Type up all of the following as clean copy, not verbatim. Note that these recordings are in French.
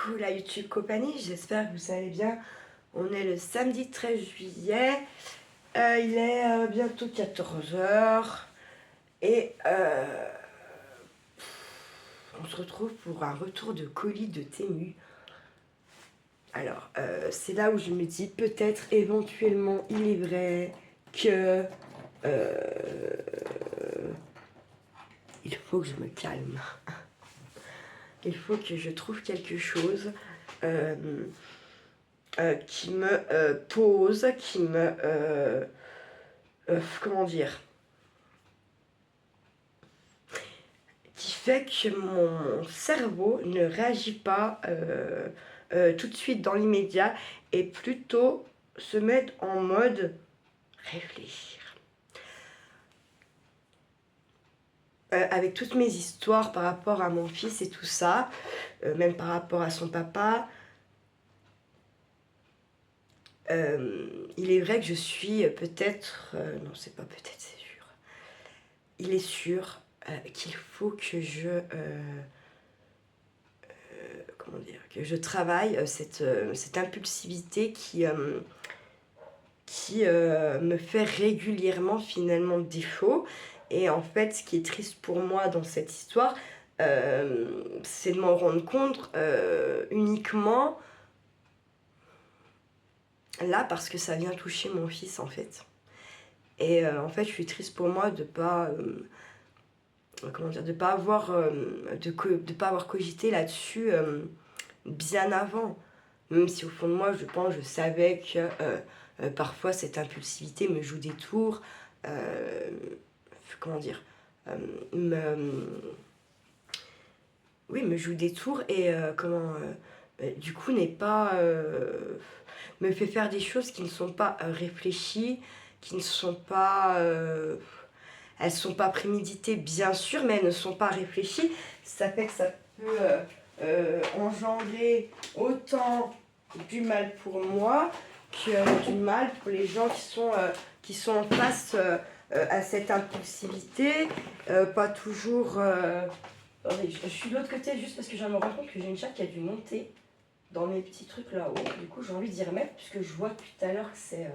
coucou la YouTube compagnie, j'espère que vous allez bien. On est le samedi 13 juillet, il est bientôt 14 heures et on se retrouve pour un retour de colis de Temu. Alors, c'est là où je me dis peut-être éventuellement il est vrai que il faut que je me calme. Il faut que je trouve quelque chose qui me pose, qui me... comment dire, qui fait que mon cerveau ne réagit pas tout de suite dans l'immédiat et plutôt se met en mode réfléchir. Avec toutes mes histoires par rapport à mon fils et tout ça, même par rapport à son papa, il est vrai que je suis peut-être... non, c'est pas peut-être, c'est sûr. Il est sûr qu'il faut que je... comment dire, que je travaille cette impulsivité qui me fait régulièrement finalement défaut. Et en fait, ce qui est triste pour moi dans cette histoire, c'est de m'en rendre compte uniquement là parce que ça vient toucher mon fils en fait. Et en fait, je suis triste pour moi de pas... comment dire, de pas avoir de pas avoir cogité là-dessus bien avant, même si au fond de moi je savais que parfois cette impulsivité me joue des tours, comment dire, me oui, me joue des tours et du coup n'est pas me fait faire des choses qui ne sont pas réfléchies, qui ne sont pas elles sont pas préméditées bien sûr, mais elles ne sont pas réfléchies. Ça fait que ça peut engendrer autant du mal pour moi que du mal pour les gens qui sont en face à cette impulsivité. Pas toujours... Attendez, je suis de l'autre côté juste parce que je viens de me rendre compte que j'ai une chatte qui a dû monter dans mes petits trucs là-haut. Du coup, j'ai envie d'y remettre puisque je vois depuis tout à l'heure que c'est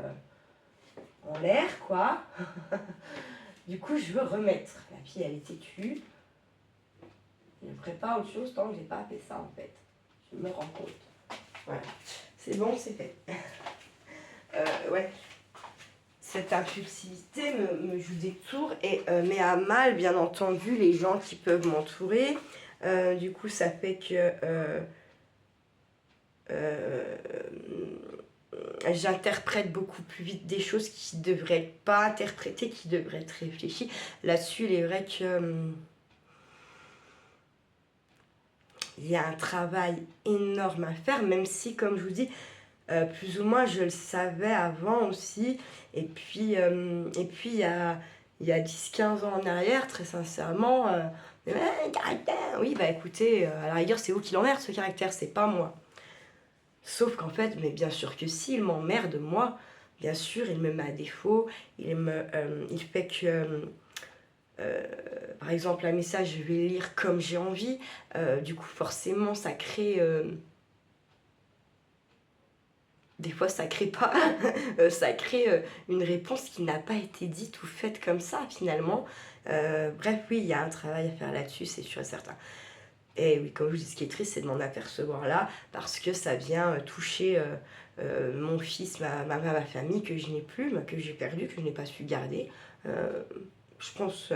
en l'air, quoi. Du coup, je veux remettre. La fille, elle est têtue. Je ne ferai pas autre chose tant que j'ai pas fait ça, en fait. Je me rends compte. Voilà. C'est bon, c'est fait. Ouais. Cette impulsivité me joue des tours et met à mal, bien entendu, les gens qui peuvent m'entourer. Du coup, ça fait que j'interprète beaucoup plus vite des choses qui ne devraient être pas interprétées, qui devraient être réfléchies. Là-dessus, il est vrai que il y a un travail énorme à faire, même si, comme je vous dis, plus ou moins je le savais avant aussi. Et puis il y a 10-15 ans en arrière, très sincèrement, caractère, oui, bah écoutez, à la rigueur, c'est vous qui l'emmerde ce caractère, c'est pas moi. Sauf qu'en fait, mais bien sûr que si, il m'emmerde, moi, bien sûr, il me met à défaut, il fait que... par exemple, un message, je vais le lire comme j'ai envie. Du coup, forcément, ça crée... des fois, ça crée pas... ça crée une réponse qui n'a pas été dite ou faite comme ça, finalement. Bref, oui, il y a un travail à faire là-dessus, c'est sûr et certain. Et oui, comme je vous dis, ce qui est triste, c'est de m'en apercevoir là, parce que ça vient toucher mon fils, ma famille, que je n'ai plus, que j'ai perdu, que je n'ai pas su garder. Je pense...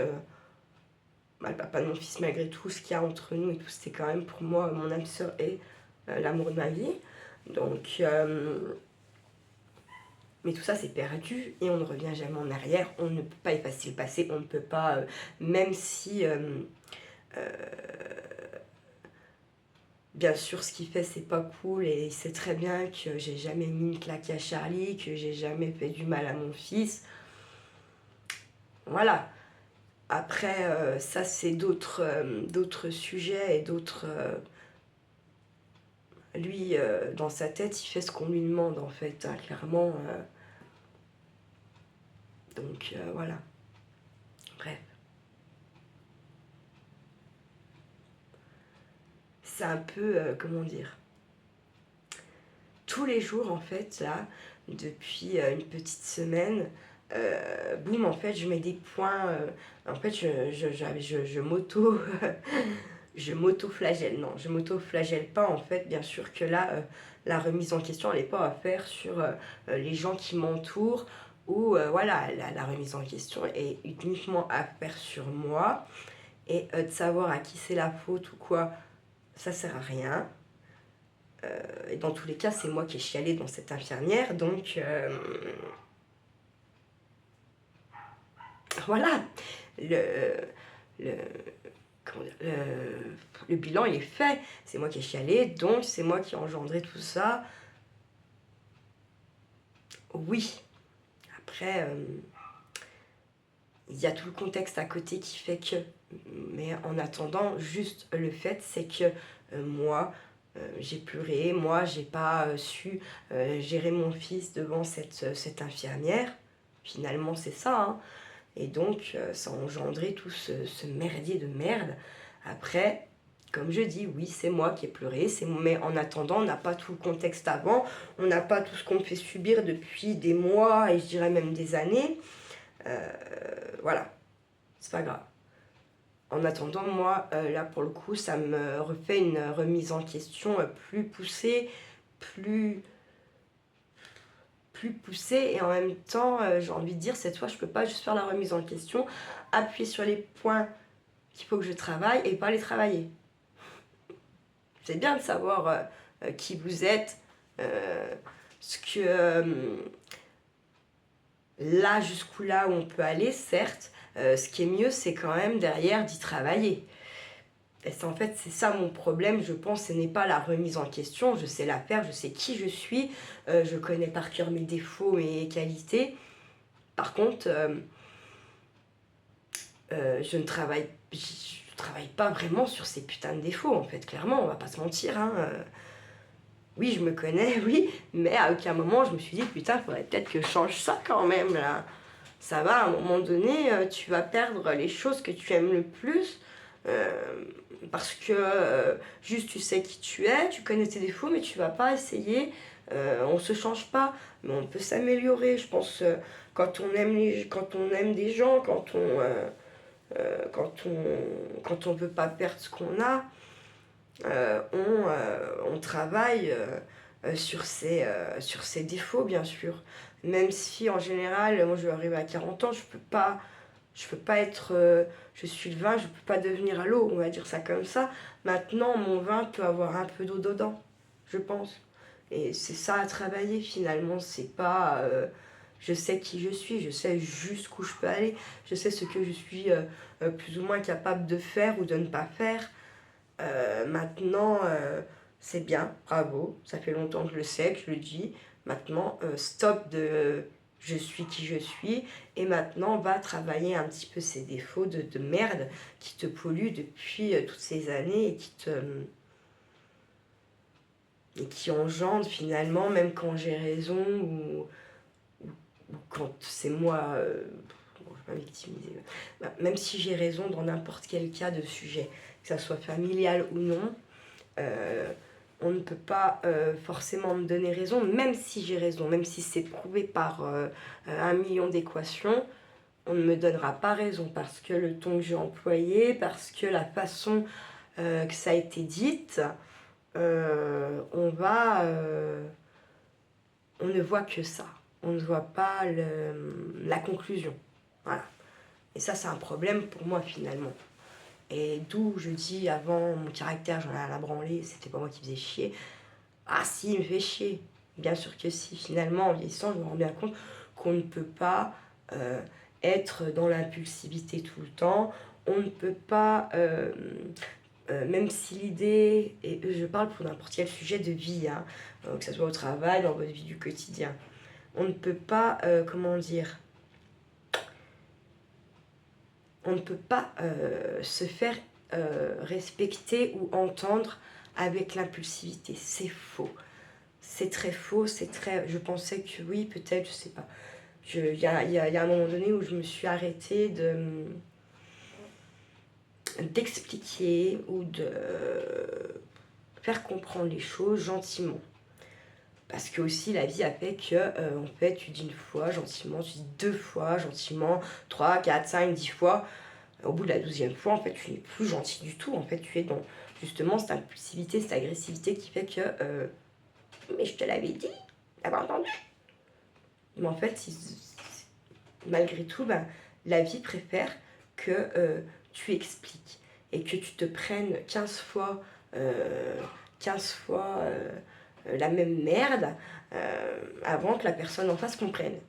le papa de mon fils, malgré tout ce qu'il y a entre nous et tout, c'était quand même pour moi mon âme sœur et l'amour de ma vie. Donc, mais tout ça c'est perdu et on ne revient jamais en arrière. On ne peut pas effacer le passé, on ne peut pas, même si bien sûr ce qu'il fait c'est pas cool et il sait très bien que j'ai jamais mis une claque à Charlie, que j'ai jamais fait du mal à mon fils. Voilà. Après, ça c'est d'autres sujets et d'autres... lui, dans sa tête, il fait ce qu'on lui demande, en fait, hein, clairement. Donc, voilà. Bref. C'est un peu, comment dire... tous les jours en fait là, depuis une petite semaine, boum, en fait je mets des points, en fait je m'auto je m'auto-flagelle. Non, je m'auto-flagelle pas en fait. Bien sûr que là, la remise en question, elle n'est pas à faire sur les gens qui m'entourent ou voilà, la remise en question est uniquement à faire sur moi et de savoir à qui c'est la faute ou quoi, ça sert à rien. Et dans tous les cas, c'est moi qui ai chialé dans cette infirmière, donc voilà. Le, le, comment dire, le bilan il est fait, c'est moi qui ai chialé, donc c'est moi qui ai engendré tout ça. Oui, après, il y a tout le contexte à côté qui fait que, mais en attendant, juste le fait c'est que moi, j'ai pleuré, moi j'ai pas su gérer mon fils devant cette infirmière, finalement c'est ça, hein. Et donc ça a engendré tout ce merdier de merde. Après, comme je dis, oui, c'est moi qui ai pleuré, mais en attendant, on n'a pas tout le contexte avant, on n'a pas tout ce qu'on me fait subir depuis des mois et je dirais même des années. Voilà, c'est pas grave. En attendant, moi, là pour le coup, ça me refait une remise en question plus poussée, plus poussée et en même temps, j'ai envie de dire, cette fois, je peux pas juste faire la remise en question, appuyer sur les points qu'il faut que je travaille et pas les travailler. C'est bien de savoir qui vous êtes, ce que là jusqu'où là où on peut aller, certes. Ce qui est mieux, c'est quand même derrière d'y travailler. Et en fait, c'est ça mon problème, je pense, ce n'est pas la remise en question, je sais la faire, je sais qui je suis, je connais par cœur mes défauts, mes qualités. Par contre, je ne travaille pas vraiment sur ces putains de défauts, en fait, clairement, on va pas se mentir, hein. Oui, je me connais, oui, mais à aucun moment je me suis dit, putain, faudrait peut-être que je change ça quand même, là. Ça va, à un moment donné, tu vas perdre les choses que tu aimes le plus, parce que juste tu sais qui tu es, tu connais tes défauts, mais tu vas pas essayer. On se change pas, mais on peut s'améliorer. Je pense quand on aime quand on aime des gens, quand on veut pas perdre ce qu'on a, on travaille sur ses défauts, bien sûr. Même si en général, moi je vais arriver à 40 ans, je peux pas être, je suis le vin, je peux pas devenir à l'eau, on va dire ça comme ça. Maintenant, mon vin peut avoir un peu d'eau dedans, je pense. Et c'est ça à travailler finalement, c'est pas, je sais qui je suis, je sais jusqu'où je peux aller, je sais ce que je suis plus ou moins capable de faire ou de ne pas faire. Maintenant, c'est bien, bravo, ça fait longtemps que je le sais, que je le dis. Maintenant, stop de je suis qui je suis, et maintenant, va travailler un petit peu ces défauts de merde qui te polluent depuis toutes ces années et qui engendrent finalement, même quand j'ai raison ou quand c'est moi, bon, je vais pas victimiser, même si j'ai raison dans n'importe quel cas de sujet, que ça soit familial ou non. On ne peut pas forcément me donner raison, même si j'ai raison, même si c'est prouvé par 1 million d'équations, on ne me donnera pas raison parce que le ton que j'ai employé, parce que la façon que ça a été dite, on ne voit que ça, on ne voit pas la conclusion. Voilà. Et ça, c'est un problème pour moi finalement. Et d'où je dis avant, mon caractère, j'en ai à la branler, c'était pas moi qui faisais chier. Ah si, il me fait chier. Bien sûr que si. Finalement, en vieillissant, je me rends bien compte qu'on ne peut pas être dans l'impulsivité tout le temps. On ne peut pas, même si l'idée, et je parle pour n'importe quel sujet de vie, hein, que ce soit au travail, dans votre vie du quotidien, on ne peut pas, comment dire, on ne peut pas se faire respecter ou entendre avec l'impulsivité. C'est faux. C'est très faux, c'est très... Je pensais que oui, peut-être, je sais pas. Il y a un moment donné où je me suis arrêtée d'expliquer ou de faire comprendre les choses gentiment. Parce que aussi la vie a fait que, en fait, tu dis une fois gentiment, tu dis 2 fois gentiment, 3, 4, 5, 10 fois. Au bout de la 12e fois, en fait, tu n'es plus gentil du tout. En fait, tu es dans, justement, cette impulsivité, cette agressivité qui fait que... mais je te l'avais dit, t'as pas entendu. Mais en fait, malgré tout, ben, la vie préfère que tu expliques et que tu te prennes 15 fois, 15 fois la même merde avant que la personne en face comprenne.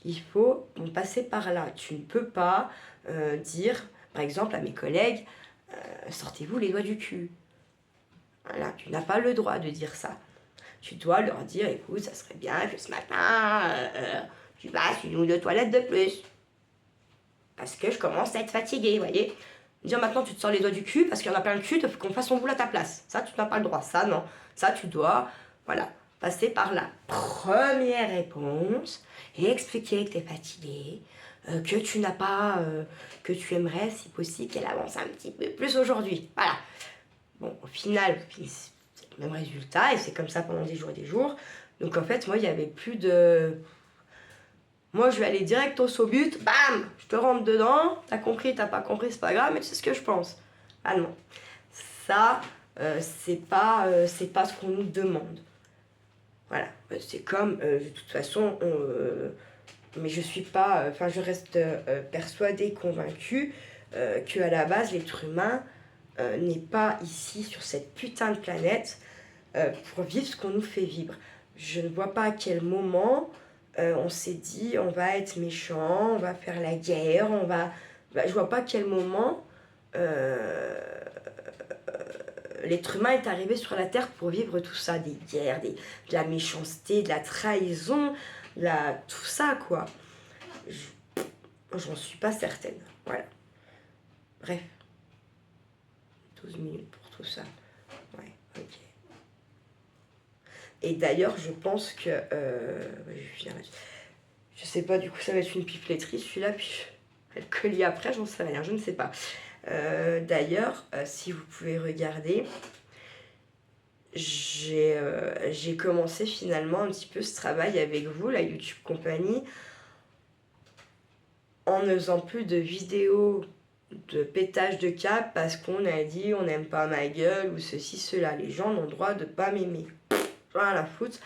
Il faut passer par là. Tu ne peux pas dire, par exemple, à mes collègues, sortez-vous les doigts du cul. Voilà, tu n'as pas le droit de dire ça. Tu dois leur dire, écoute, ça serait bien que ce matin, tu fasses 1 ou 2 toilettes de plus. Parce que je commence à être fatiguée, vous voyez. Dire maintenant, tu te sors les doigts du cul parce qu'il y en a plein le cul, il faut qu'on fasse son boulot à ta place. Ça, tu n'as pas le droit. Ça, non. Ça, tu dois, voilà, passer par la première réponse et expliquer que tu es fatiguée, que tu n'as pas, que tu aimerais, si possible, qu'elle avance un petit peu plus aujourd'hui. Voilà. Bon, au final, c'est le même résultat et c'est comme ça pendant des jours et des jours. Donc en fait, moi, il n'y avait plus de... Moi, je vais aller direct au but, bam, je te rentre dedans, t'as compris, t'as pas compris, c'est pas grave, mais c'est ce que je pense. Ah non, ça, c'est pas ce qu'on nous demande. Voilà, c'est comme, de toute façon, mais je suis pas, enfin, je reste persuadée, convaincue qu'à la base, l'être humain n'est pas ici sur cette putain de planète pour vivre ce qu'on nous fait vivre. Je ne vois pas à quel moment on s'est dit on va être méchant, on va faire la guerre, on va... je vois pas à quel moment l'être humain est arrivé sur la Terre pour vivre tout ça, des guerres, de la méchanceté, de la trahison, tout ça quoi. J'en suis pas certaine. Voilà. Bref. 12 minutes pour tout ça. Ouais, ok. Et d'ailleurs, je pense que... je sais pas, du coup, ça va être une pipeleterie, celui-là, puis le collier après, j'en sais rien, je ne sais pas. D'ailleurs, si vous pouvez regarder, j'ai commencé finalement un petit peu ce travail avec vous, la YouTube Compagnie, en ne faisant plus de vidéos de pétage de câble parce qu'on a dit on n'aime pas ma gueule ou ceci, cela. Les gens ont le droit de pas m'aimer. Rien à foutre.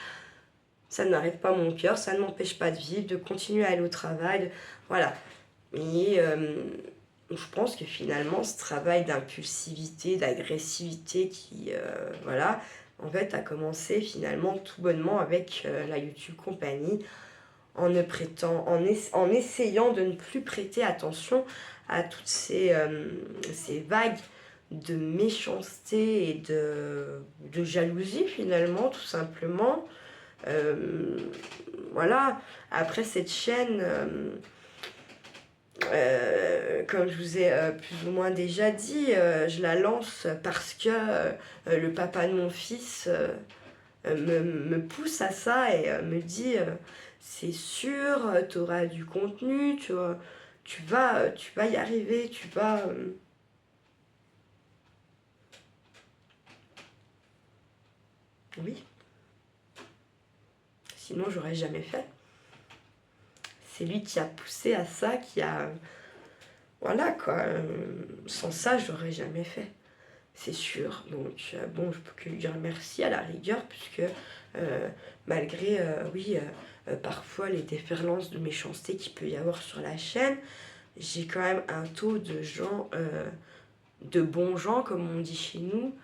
Ça n'arrête pas mon cœur, ça ne m'empêche pas de vivre, de continuer à aller au travail. Voilà. Et je pense que finalement, ce travail d'impulsivité, d'agressivité qui, voilà, en fait, a commencé finalement tout bonnement avec la YouTube Compagnie, en essayant de ne plus prêter attention à toutes ces vagues de méchanceté et de jalousie finalement, tout simplement. Voilà, après cette chaîne, comme je vous ai plus ou moins déjà dit, je la lance parce que le papa de mon fils me pousse à ça et me dit c'est sûr, tu auras du contenu, tu vas y arriver, tu vas... Oui. Sinon, j'aurais jamais fait. C'est lui qui a poussé à ça, qui a... Voilà, quoi. Sans ça, j'aurais jamais fait. C'est sûr. Donc, bon, je peux que lui dire merci à la rigueur, puisque malgré, oui, parfois les déferlances de méchanceté qu'il peut y avoir sur la chaîne, j'ai quand même un taux de gens, de bons gens, comme on dit chez nous,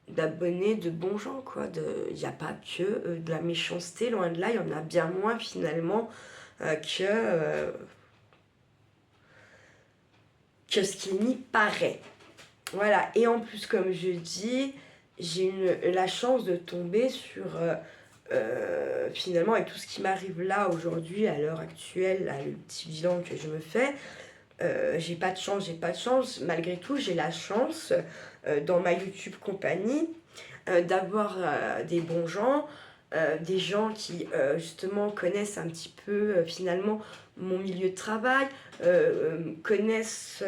d'abonnés, de bons gens, quoi. Il n'y a pas que de la méchanceté, loin de là, il y en a bien moins finalement que ce qu'il n'y paraît. Voilà, et en plus, comme je dis, j'ai la chance de tomber sur, finalement, avec tout ce qui m'arrive là, aujourd'hui, à l'heure actuelle, là, le petit bilan que je me fais, j'ai pas de chance, malgré tout, j'ai la chance, dans ma YouTube Compagnie, d'avoir des bons gens, des gens qui, justement, connaissent un petit peu, finalement, mon milieu de travail, connaissent...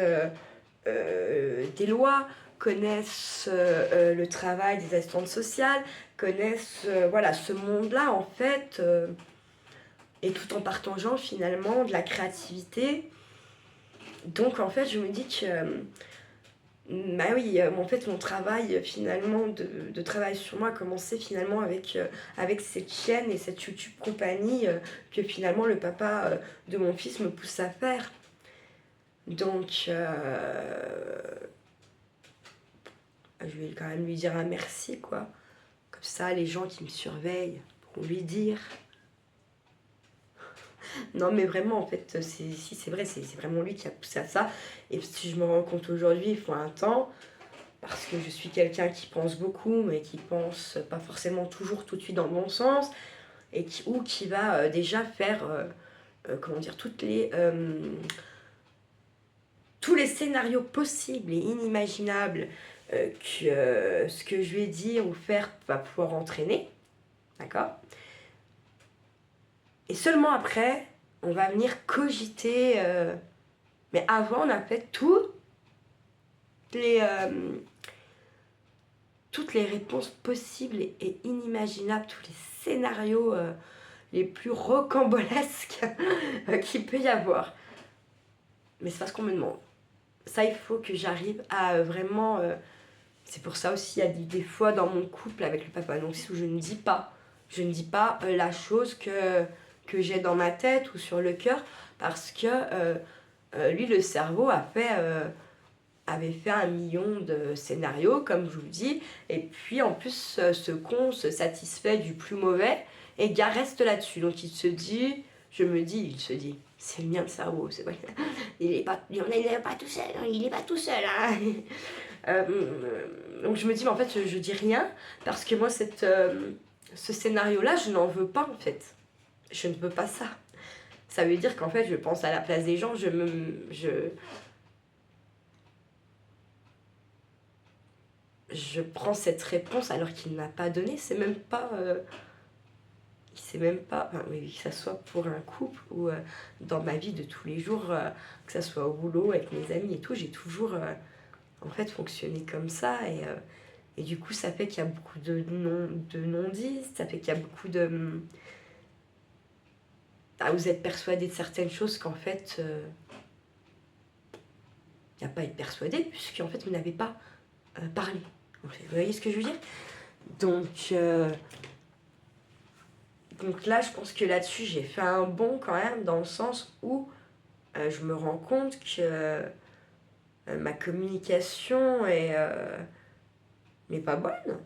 des lois, connaissent le travail des assistantes sociales, connaissent voilà, ce monde-là en fait, et tout en partageant finalement de la créativité. Donc en fait je me dis que bah oui, en fait mon travail finalement de travail sur moi a commencé finalement avec cette chaîne et cette YouTube compagnie que finalement le papa de mon fils me pousse à faire. Donc je vais quand même lui dire un merci quoi. Comme ça les gens qui me surveillent pourront lui dire. Non mais vraiment en fait c'est vrai, c'est vraiment lui qui a poussé à ça. Et si je me rends compte aujourd'hui, il faut un temps. Parce que je suis quelqu'un qui pense beaucoup, mais qui pense pas forcément toujours tout de suite dans le bon sens, et qui va déjà faire, comment dire, tous les scénarios possibles et inimaginables que ce que je vais dire ou faire va pouvoir entraîner, d'accord? Et seulement après, on va venir cogiter, mais avant on a fait les... toutes les réponses possibles et inimaginables, tous les scénarios les plus rocambolesques qu'il peut y avoir. Mais c'est pas ce qu'on me demande. Ça, il faut que j'arrive à vraiment... c'est pour ça aussi, il y a des fois dans mon couple avec le papa donc où je ne dis pas. Je ne dis pas la chose que j'ai dans ma tête ou sur le cœur, parce que lui, le cerveau avait fait 1 million de scénarios, comme je vous le dis, et puis en plus ce con se satisfait du plus mauvais et gars reste là-dessus. Donc il se dit, c'est le mien le cerveau, c'est vrai. Il est pas tout seul, il est pas tout seul. Hein. Donc je me dis, mais en fait je dis rien, parce que moi ce scénario-là, je n'en veux pas en fait. Je ne veux pas ça. Ça veut dire qu'en fait je pense à la place des gens, je prends cette réponse alors qu'il ne m'a pas donné, c'est même pas... il sait même pas, enfin, oui, que ça soit pour un couple ou dans ma vie de tous les jours, que ça soit au boulot, avec mes amis et tout, j'ai toujours en fait fonctionné comme ça et du coup ça fait qu'il y a beaucoup de non-dits, ça fait qu'il y a beaucoup de... Ah, vous êtes persuadé de certaines choses qu'en fait... il n'y a pas à être persuadé puisqu'en fait vous n'avez pas parlé. Vous voyez ce que je veux dire? Donc là, je pense que là-dessus, j'ai fait un bond quand même, dans le sens où je me rends compte que ma communication n'est pas bonne.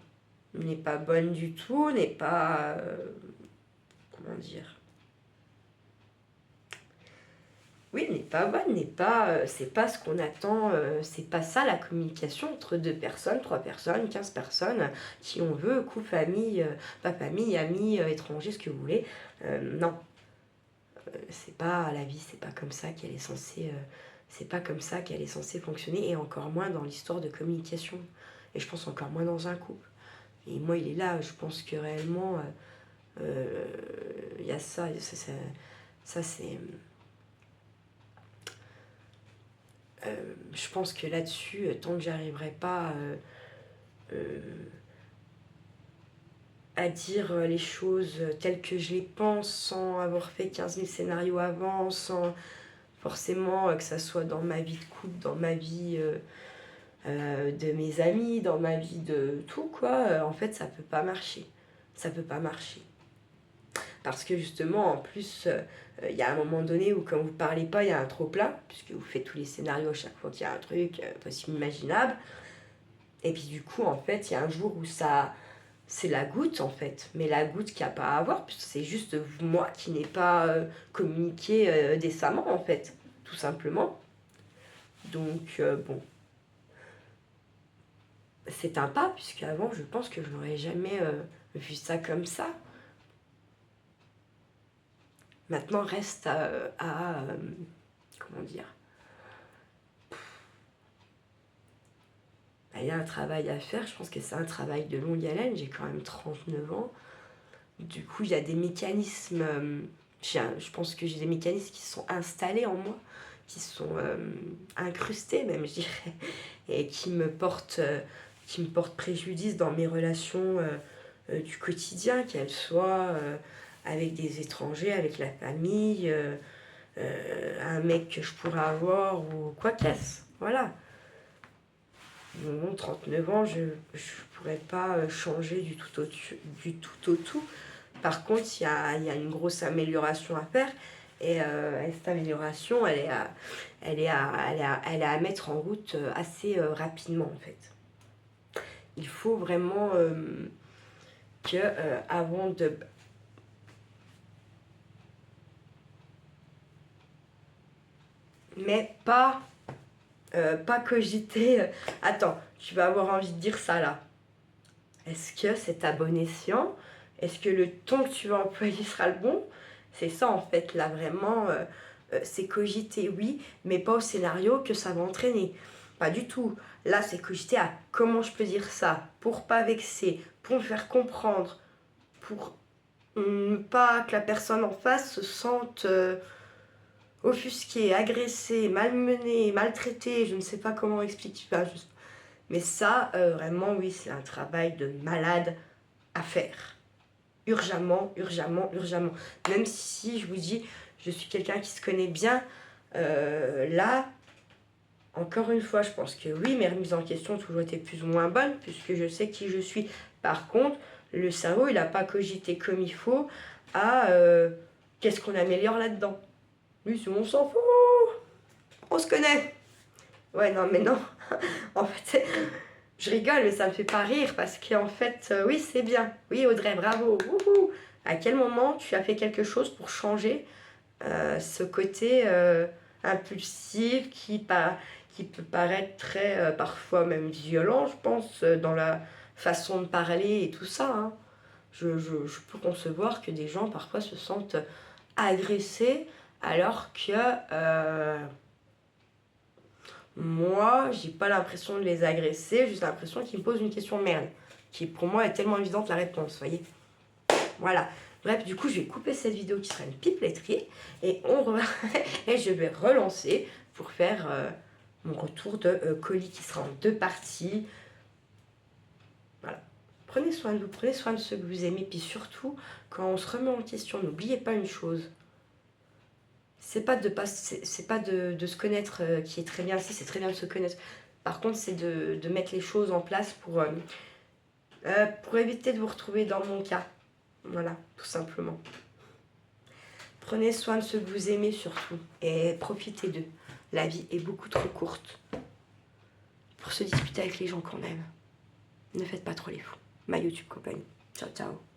N'est pas bonne du tout, n'est pas... comment dire? Oui, n'est pas bonne, n'est pas... c'est pas ce qu'on attend, c'est pas ça la communication entre 2 personnes, 3 personnes, 15 personnes, qui on veut, couple, famille, pas famille, amis, étrangers, ce que vous voulez. Non, c'est pas la vie, c'est pas comme ça qu'elle est censée... c'est pas comme ça qu'elle est censée fonctionner, et encore moins dans l'histoire de communication. Et je pense encore moins dans un couple. Et moi, il est là, je pense que réellement, il y a ça c'est... je pense que là-dessus, tant que j'arriverai pas à dire les choses telles que je les pense, sans avoir fait 15 000 scénarios avant, sans forcément que ça soit dans ma vie de couple, dans ma vie de mes amis, dans ma vie de tout, quoi, en fait, ça peut pas marcher. Ça peut pas marcher. Parce que justement, en plus, il y a un moment donné où quand vous parlez pas, il y a un trop-plein, puisque vous faites tous les scénarios à chaque fois qu'il y a un truc possible, imaginable. Et puis du coup, en fait, il y a un jour où ça... c'est la goutte, en fait. Mais la goutte qu'il n'y a pas à avoir, puisque c'est juste moi qui n'ai pas communiqué décemment, en fait. Tout simplement. Donc, bon. C'est un pas, puisque avant, je pense que je n'aurais jamais vu ça comme ça. Maintenant, reste comment dire, il y a un travail à faire, je pense que c'est un travail de longue haleine, j'ai quand même 39 ans. Du coup, il y a des mécanismes, je pense que j'ai des mécanismes qui sont installés en moi, incrustées même, je dirais, et qui me portent préjudice dans mes relations du quotidien, qu'elles soient avec des étrangers, avec la famille, un mec que je pourrais avoir ou quoi qu'est-ce. Voilà. Bon, 39 ans, je pourrais pas changer du tout au tout. Par contre, il y a une grosse amélioration à faire. Et cette amélioration, elle est à mettre en route assez rapidement, en fait. Il faut vraiment que avant de... Mais pas cogiter... Attends, tu vas avoir envie de dire ça, là. Est-ce que c'est à bon escient? Est-ce que le ton que tu vas employer sera le bon? C'est ça, en fait, là, vraiment... c'est cogiter, oui, mais pas au scénario que ça va entraîner. Pas du tout. Là, c'est cogiter à comment je peux dire ça pour pas vexer, pour me faire comprendre, pour ne pas que la personne en face se sente offusquée, agressée, malmenée, maltraitée. Je ne sais pas comment expliquer ça. Mais ça, vraiment, oui, c'est un travail de malade à faire. Urgemment, urgemment, urgemment. Même si, je vous dis, je suis quelqu'un qui se connaît bien, là, encore une fois, je pense que oui, mes remises en question ont toujours été plus ou moins bonnes, puisque je sais qui je suis. Par contre, le cerveau, il n'a pas cogité comme il faut à qu'est-ce qu'on améliore là-dedans. Lui, c'est on s'en fout, on se connaît. Ouais, non, mais non. En fait, je rigole, mais ça me fait pas rire, parce qu'en fait, oui, c'est bien. Oui, Audrey, bravo. Wouhou. À quel moment tu as fait quelque chose pour changer ce côté impulsif qui peut paraître très, parfois même violent, je pense, dans la façon de parler et tout ça. Hein. Je peux concevoir que des gens parfois se sentent agressés alors que moi, j'ai pas l'impression de les agresser, j'ai juste l'impression qu'ils me posent une question de merde, qui pour moi est tellement évidente la réponse, vous voyez. Voilà. Bref, du coup, je vais couper cette vidéo qui sera une pipeleterie et et je vais relancer pour faire mon retour de colis qui sera en 2 parties. Voilà. Prenez soin de vous, prenez soin de ceux que vous aimez, puis surtout, quand on se remet en question, n'oubliez pas une chose. C'est pas de se connaître qui est très bien, si c'est très bien de se connaître. Par contre, c'est de mettre les choses en place pour éviter de vous retrouver dans mon cas. Voilà, tout simplement. Prenez soin de ceux que vous aimez surtout et profitez d'eux. La vie est beaucoup trop courte pour se disputer avec les gens qu'on aime. Ne faites pas trop les fous. Ma YouTube compagnie. Ciao, ciao.